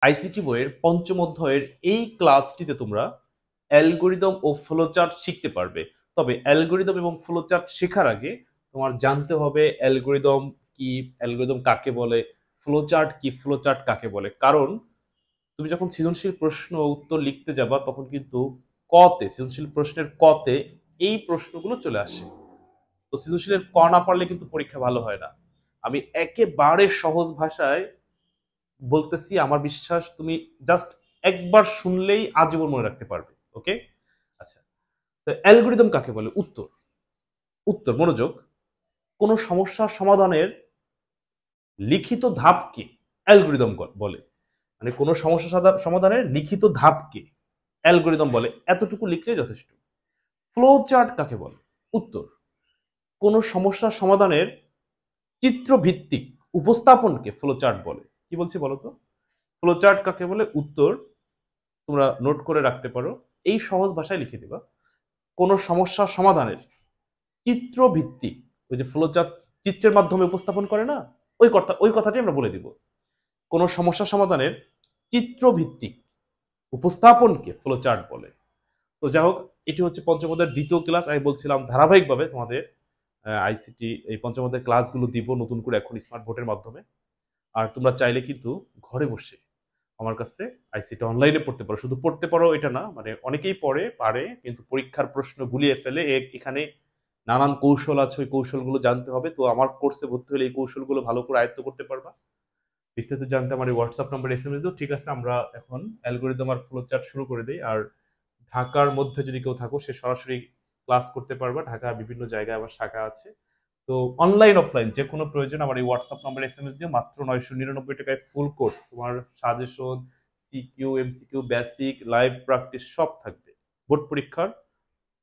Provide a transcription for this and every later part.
ICT বইয়ের পঞ্চম অধ্যায়ের এই ক্লাসটিতে তোমরা অ্যালগরিদম ও ফ্লোচার্ট শিখতে পারবে। তবে অ্যালগরিদম এবং ফ্লোচার্ট শেখার আগে তোমার জানতে হবে অ্যালগরিদম কি, অ্যালগরিদম কাকে বলে, ফ্লোচার্ট কি, ফ্লোচার্ট কাকে বলে। কারণ তুমি যখন সৃজনশীল প্রশ্ন উত্তর লিখতে যাবা তখন কিন্তু কতে, সৃজনশীল প্রশ্নের কতে এই প্রশ্নগুলো চলে আসে। তো সৃজনশীলের ক না পারলে কিন্তু পরীক্ষা ভালো হয় না। আমি একেবারে সহজ ভাষায় বলতেছি, আমার বিশ্বাস তুমি জাস্ট একবার শুনলেই আজীবন মনে রাখতে পারবে। ওকে, আচ্ছা। তো অ্যালগরিদম কাকে বলে? উত্তর, উত্তর মনোযোগ। কোন সমস্যার সমাধানের লিখিত ধাপকে অ্যালগরিদম বলে। মানে কোন সমস্যা সমাধানের লিখিত ধাপকে অ্যালগরিদম বলে, এতটুকু লিখলে যথেষ্ট। ফ্লো চার্ট কাকে বলে? উত্তর, কোন সমস্যার সমাধানের চিত্রভিত্তিক উপস্থাপনকে ফ্লো চার্ট বলে। কি বলছি বলো তো? ফ্লো চার্ট কাকে বলে? উত্তর তোমরা নোট করে রাখতে পারো, এই সহজ ভাষায় লিখে দিবা। কোন সমস্যার সমাধানের চিত্রভিত্তিক, ওই যে ফ্লোচার্ট চিত্রের মাধ্যমে উপস্থাপন করে না, ওই কথাটি আমরা বলে দিব। কোন সমস্যা সমাধানের চিত্রভিত্তিক উপস্থাপনকে ফ্লোচার্ট বলে। তো যাই হোক, এটি হচ্ছে পঞ্চম অধ্যায়ের দ্বিতীয় ক্লাস। আমি বলছিলাম ধারাবাহিকভাবে তোমাদের আইসিটি এই পঞ্চম অধ্যায়ের ক্লাসগুলো দিব নতুন করে এখন স্মার্ট বোর্ডের মাধ্যমে। আর তোমরা চাইলে কিন্তু ঘরে বসে আমার কাছে আইসিটি অনলাইনে পড়তে পারো। শুধু পড়তে পারো এটা না, মানে অনেকেই পারে কিন্তু পরীক্ষার প্রশ্ন গুলিয়ে ফেলে। এখানে নানান কৌশল আছে, ওই কৌশলগুলো জানতে হবে। তো আমার কোর্সে ভর্তি হলে এই কৌশলগুলো ভালো করে আয়ত্ত করতে পারবা। বিস্তারিত জানতে আমার হোয়াটসঅ্যাপ নাম্বার এসএমএস দিও। ঠিক আছে, আমরা এখন অ্যালগরিদম আর ফ্লো চার্ট শুরু করে দিই। আর ঢাকার মধ্যে যদি কেউ থাকো, সে সরাসরি ক্লাস করতে পারবা। ঢাকার বিভিন্ন জায়গায় আমার শাখা আছে। তো অনলাইন অফলাইন যে কোনো প্রয়োজন আমার এই হোয়াটসঅ্যাপ নাম্বার এসএমএস দিও। মাত্র 999 টাকায় ফুল কোর্স, তোমার suggestion, CQ, MCQ, basic, live practice সব থাকবে। বোর্ড পরীক্ষার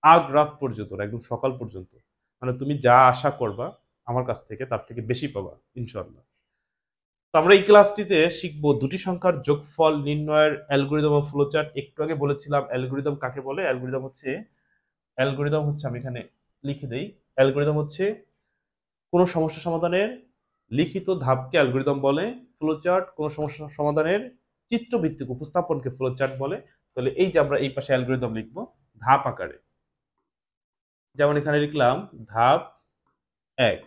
আগ রাত পর্যন্ত, একদম সকাল পর্যন্ত। মানে তুমি যা আশা করবা আমার কাছ থেকে তার থেকে বেশি পাবা ইনশাআল্লাহ। তো আমরা এই ক্লাসটিতে শিখবো দুটি সংখ্যার যোগফল নির্ণয়ের অ্যালগরিদম ও ফ্লোচার্ট। একটু আগে বলেছিলাম অ্যালগরিদম কাকে বলে। অ্যালগরিদম হচ্ছে আমি এখানে লিখে দেই। অ্যালগরিদম হচ্ছে কোন সমস্যা সমাধানের লিখিত ধাপকে অ্যালগরিদম বলে। ফ্লোচার্ট কোন সমস্যা সমাধানের চিত্রভিত্তিক উপস্থাপনকে ফ্লোচার্ট বলে। তাহলে এই যে আমরা এই পাশে অ্যালগরিদম লিখবো ধাপ আকারে, যেমন এখানে লিখলাম ধাপ 1।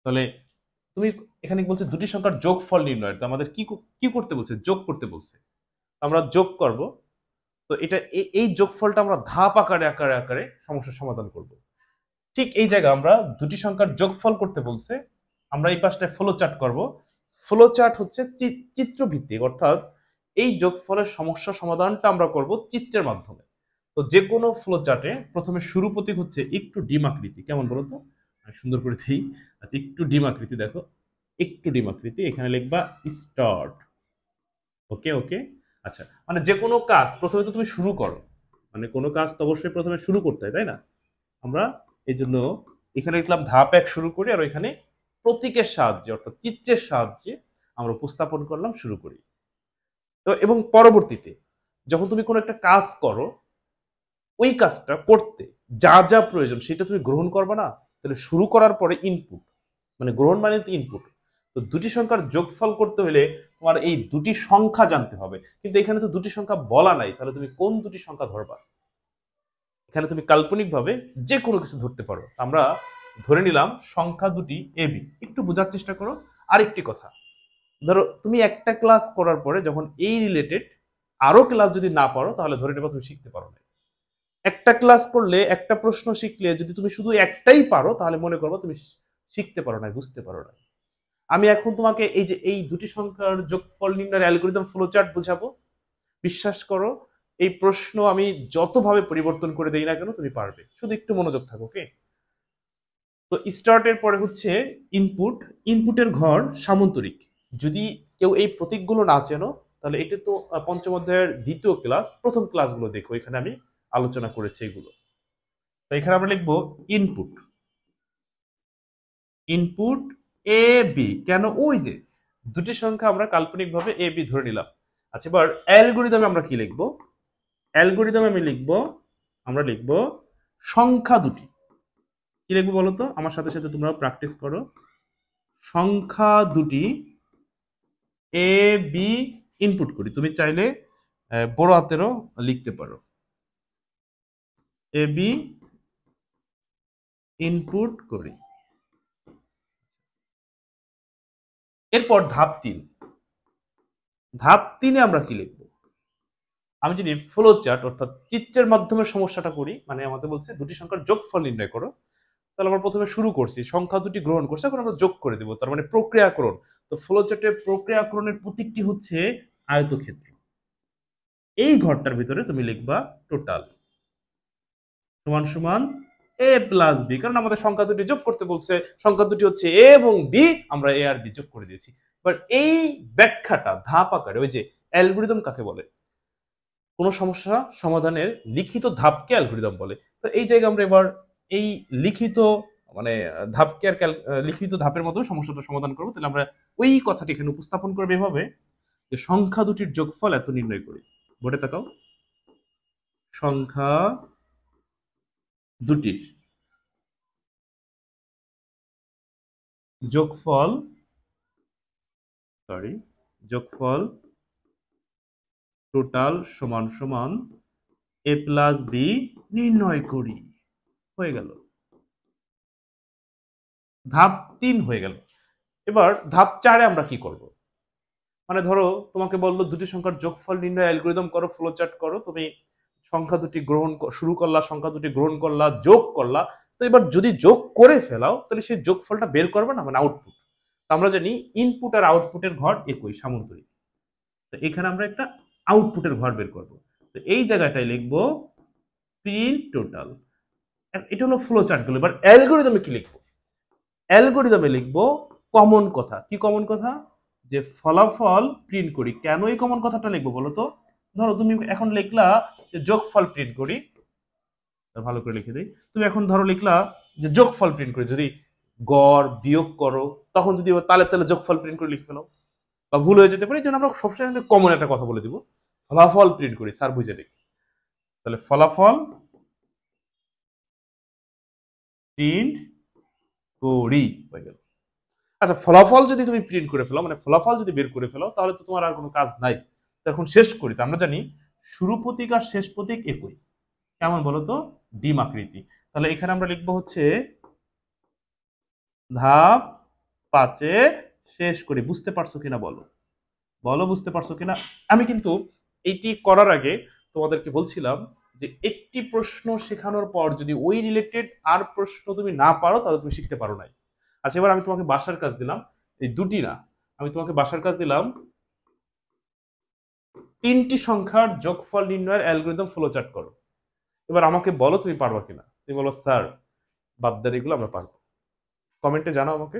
তাহলে তুমি এখানে বলছে দুটি সংখ্যার যোগফল নির্ণয়, তো আমাদের কি করতে বলছে? যোগ করতে বলছে। আমরা যোগ করব। তো এটা এই যোগফলটা আমরা ধাপ আকারে আকারে আকারে সমস্যার সমাধান করব। ঠিক এই জায়গায় আমরা দুটি সংখ্যার যোগফল করতে বলছে, আমরা এই পাশটায় ফ্লো চার্ট করব। ফ্লো চার্ট হচ্ছে চিত্রভিত্তিক, অর্থাৎ এই যোগফলের সমস্যা সমাধানটা আমরা করব চিত্রের মাধ্যমে। তো যে কোনো ফ্লো চার্টে প্রথমে শুরু প্রতীক হচ্ছে একটু ডিম আকৃতি। কেমন বলো তো? আমি সুন্দর করে দিই। আচ্ছা, একটু ডিম আকৃতি দেখো, একটু ডিম আকৃতি, এখানে লিখবা স্টার্ট। ওকে ওকে। আচ্ছা, মানে যে কোনো কাজ প্রথমে তো তুমি শুরু করো, মানে কোনো কাজ তো অবশ্যই প্রথমে শুরু করতে হয়, তাই না? আমরা এই জন্য এখানে লিখলাম ধাপ 1 শুরু করি, আর ওইখানে প্রতীকের সাহায্যে অর্থাৎ চিত্রের সাহায্যে আমরা উপস্থাপন করলাম শুরু করি। তো এবং পরবর্তীতে যখন তুমি কোনো একটা কাজ করো, ওই কাজটা করতে যা যা প্রয়োজন সেটা তুমি গ্রহণ করবে না। তাহলে শুরু করার পরে ইনপুট, মানে গ্রহণ মানে তো ইনপুট। তো দুটি সংখ্যার যোগফল করতে হলে তোমার এই দুটি সংখ্যা জানতে হবে, কিন্তু এখানে তো দুটি সংখ্যা বলা নাই। তাহলে তুমি কোন দুটি সংখ্যা ধরবা? এখানে তুমি কাল্পনিকভাবে যে কোনো কিছু ধরতে পারো। আমরা ধরে নিলাম সংখ্যা দুটি এবি। একটু বোঝার চেষ্টা করো। আরেকটি কথা, ধরো তুমি একটা ক্লাস করার পরে যখন এই রিলেটেড আরো ক্লাস যদি না পারো, তাহলে ধরে নেবা তুমি শিখতে পারো না। একটা ক্লাস করলে, একটা প্রশ্ন শিখলে যদি তুমি শুধু একটাই পারো, তাহলে মনে করবো তুমি শিখতে পারো না, বুঝতে পারো না। আমি এখন তোমাকে এই যে এই দুটি সংখ্যার যোগফল নির্ণয়ের অ্যালগরিদম ফ্লোচার্ট বোঝাবো। বিশ্বাস করো, এই প্রশ্ন আমি যতভাবে পরিবর্তন করে দেই না কেন তুমি পারবে, শুধু একটু মনোযোগ থাকো। ওকে। তো স্টার্টের পরে হচ্ছে ইনপুট। ইনপুটের ঘর সামান্তরিক। যদি কেউ এই প্রতীকগুলো না চেনো, তাহলে এটা তো পঞ্চম অধ্যায়ের দ্বিতীয় ক্লাস, প্রথম ক্লাসগুলো দেখো, এখানে আমি আলোচনা করেছি এগুলো। তো এখানে আমরা লিখবো ইনপুট। Input A B. কেন? ওই যে দুটি সংখ্যা আমরা কাল্পনিকভাবে এ বি ধরে নিলাম। আচ্ছা, এবার অ্যালগরিদমে আমরা কি লিখবো? অ্যালগরিদমে আমরা লিখবো সংখ্যা দুটি। কি লিখবো বলো তো? আমার সাথে সাথে তোমরা প্র্যাকটিস করো। সংখ্যা দুটি এ বি ইনপুট করি, তুমি চাইলে বড় হাতেরও লিখতে পারো, এ বি ইনপুট করি। এরপর ধাপ 3, ধাপ 3-এ আমরা কি লিখবো? আমি যদি ফ্লো চার্ট অর্থাৎ চিত্রের মাধ্যমে সমস্যাটা করি, মানে আমাদের বলছে দুটি সংখ্যার যোগফল নির্ণয় করো, তাহলে আমরা প্রথমে শুরু করছি, সংখ্যা দুটি গ্রহণ করছে, এখন আমরা যোগ করে দেবো, তার মানে প্রক্রিয়াকরণ। তো ফ্লো চার্টের প্রক্রিয়াকরণের প্রতীকটি হচ্ছে আয়তক্ষেত্র। এই ঘরটার ভিতরে তুমি লিখবা টোটাল সমান সমান এ প্লাস বি, কারণ আমাদের সংখ্যা দুটি যোগ করতে বলছে, সংখ্যা দুটি হচ্ছে এ এবং বি, আমরা এ আর বি যোগ করে দিয়েছি। এবার এই ব্যাখ্যাটা ধাপ আকারে, ওই যে অ্যালগরিদম কাকে বলে, কোন সমস্যা সমাধানের লিখিত ধাপকে অ্যালগরিদম বলে। তো এই জায়গায় আমরা এবার এই লিখিত মানে ধাপকে আর লিখিত ধাপের মতো সমস্যাটা সমাধান করবো। তাহলে আমরা ওই কথাটি এখানে উপস্থাপন করবো এভাবে যে সংখ্যা দুটির যোগফল এত নির্ণয় করি। বোর্ডে তাকাও, সংখ্যা দুটির যোগফল যোগফল টোটাল সমান সমান এ প্লাস বি নির্ণয় করি। হয়ে গেল, ধাপ 3 হয়ে গেল। এবার ধাপ 4-এ আমরা কি করব? মানে ধরো তোমাকে বললো দুটি সংখ্যার যোগফল নির্ণয় অ্যালগরিদম করো, ফ্লো চার্ট করো, তুমি সংখ্যা দুটি শুরু করলা, সংখ্যা দুটি গ্রহণ করলা, যোগ করলা। তো এবার যদি যোগ করে ফেলাও তাহলে সেই যোগফলটা বের করবে না, মানে আউটপুট। আমরা জানি ইনপুট আর আউটপুটের ঘর একই, সামন্তরিক। তো এখানে আমরা একটা আউটপুটের ঘর বের করব। তো এই জায়গাটায় লিখবো প্রিন্ট টোটাল। এটা হলো ফ্লো চার্ট গুলো। এবার অ্যালগরিদমে কি লিখবো? অ্যালগরিদমে লিখবো কমন কথা। কি কমন কথা? যে ফলাফল প্রিন্ট করি। কেন এই কমন কথাটা লিখবো বলো তো? ধরো তুমি এখন লিখলা যে যোগফল প্রিন্ট করি, ভালো করে লিখে দিই। তুমি এখন ধরো লিখলা যে যোগফল প্রিন্ট করি, যদি গড় বিয়োগ করো তখন যদি তালে তালে যোগফল প্রিন্ট করে লিখে ফেলো বা ভুল হয়ে যেতে পারে, এই জন্য আমরা সবসময় কমন একটা কথা বলে দিব, ফলাফল প্রিন্ট করি, স্যার বুঝে দেখি। তাহলে ফলাফল প্রিন্ট করি হয়ে গেল। আচ্ছা, ফলাফল যদি তুমি প্রিন্ট করে ফেলো, মানে ফলাফল যদি বের করে ফেলো, তাহলে তো তোমার আর কোনো কাজ নাই। তো এখন শেষ করি। তো আমরা জানি শুরু প্রতীক আর শেষ প্রতীক একই। কেমন বলতো? ডিম আকৃতি। তাহলে এখানে আমরা লিখবো হচ্ছে ধাপ 5-এ শেষ করি। বুঝতে পারছো কিনা বলো? বলো বুঝতে পারছো কিনা? আমি কিন্তু এইটি করার আগে তোমাদেরকে বলছিলাম যে একটি প্রশ্ন শেখানোর পর যদি ওই রিলেটেড আর প্রশ্ন তুমি না পারো তাহলে তুমি শিখতে পারো নাই। আচ্ছা, এবার আমি তোমাকে বাসার কাজ দিলাম, এই দুটি না, আমি তোমাকে বাসার কাজ দিলাম 3টি সংখ্যার যোগফল নির্ণয়ের অ্যালগরিদম ফ্লো চার্ট করো। এবার আমাকে বলো তুমি পারবা কিনা। তুমি বলো স্যার বাদ দেন এগুলো, আমরা পারবো। কমেন্টে জানাও আমাকে।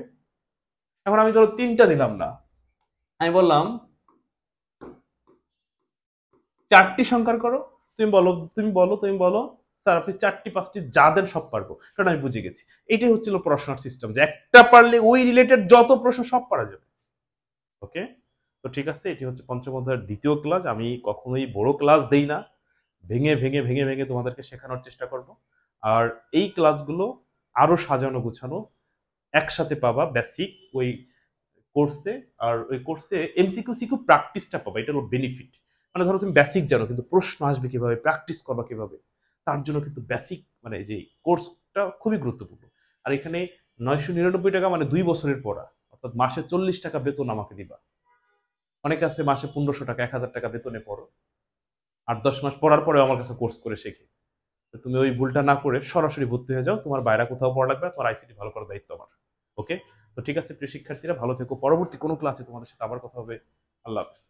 এখন আমি ধরো 3টা দিলাম না, আমি বললাম 4টি সংখ্যার করো। তুমি বলো স্যার আপনি 4টি 5টি যা দেন সব পারবো, কারণ আমি বুঝে গেছি। এটাই হচ্ছিল পড়াশোনার সিস্টেম, যে একটা পারলে ওই রিলেটেড যত প্রশ্ন সব পারা যাবে। ওকে, তো ঠিক আছে, এটি হচ্ছে পঞ্চম অধ্যায়ের 2য় ক্লাস। আমি কখনোই বড় ক্লাস দেই না, ভেঙে ভেঙে ভেঙে ভেঙে তোমাদেরকে শেখানোর চেষ্টা করব। আর এই ক্লাসগুলো আরো সাজানো গুছানো একসাথে পাবা বেসিক ওই কোর্সে। আর ওই কোর্সে এমসিকিউ সিকিউ প্র্যাকটিসটা পাবা, এটা হলো বেনিফিট। মানে ধরো তুমি বেসিক জানো, কিন্তু প্রশ্ন আসবে কিভাবে, প্র্যাকটিস করবা কিভাবে, তার জন্য কিন্তু বেসিক মানে যে কোর্সটা খুবই গুরুত্বপূর্ণ। আর এখানে 999 টাকা মানে 2 বছরের পড়া, অর্থাৎ মাসে 40 টাকা বেতন আমাকে দিবা। অনেকে আছে মাসে 1500 টাকা 1000 টাকা বেতনে পড়ো, আর 10 মাস পড়ার পরেও আমার কাছে কোর্স করে শেখে। তুমি ওই ভুলটা না করে সরাসরি ভর্তি হয়ে যাও, তোমার বাইরে কোথাও পড়া লাগবে, তোমার আইসিটি ভালো করার দায়িত্ব আমার। ওকে, তো ঠিক আছে প্রিয় শিক্ষার্থীরা, ভালো থেকো। পরবর্তী কোনো ক্লাসে তোমাদের সাথে আবার কথা হবে। আল্লাহ হাফেজ।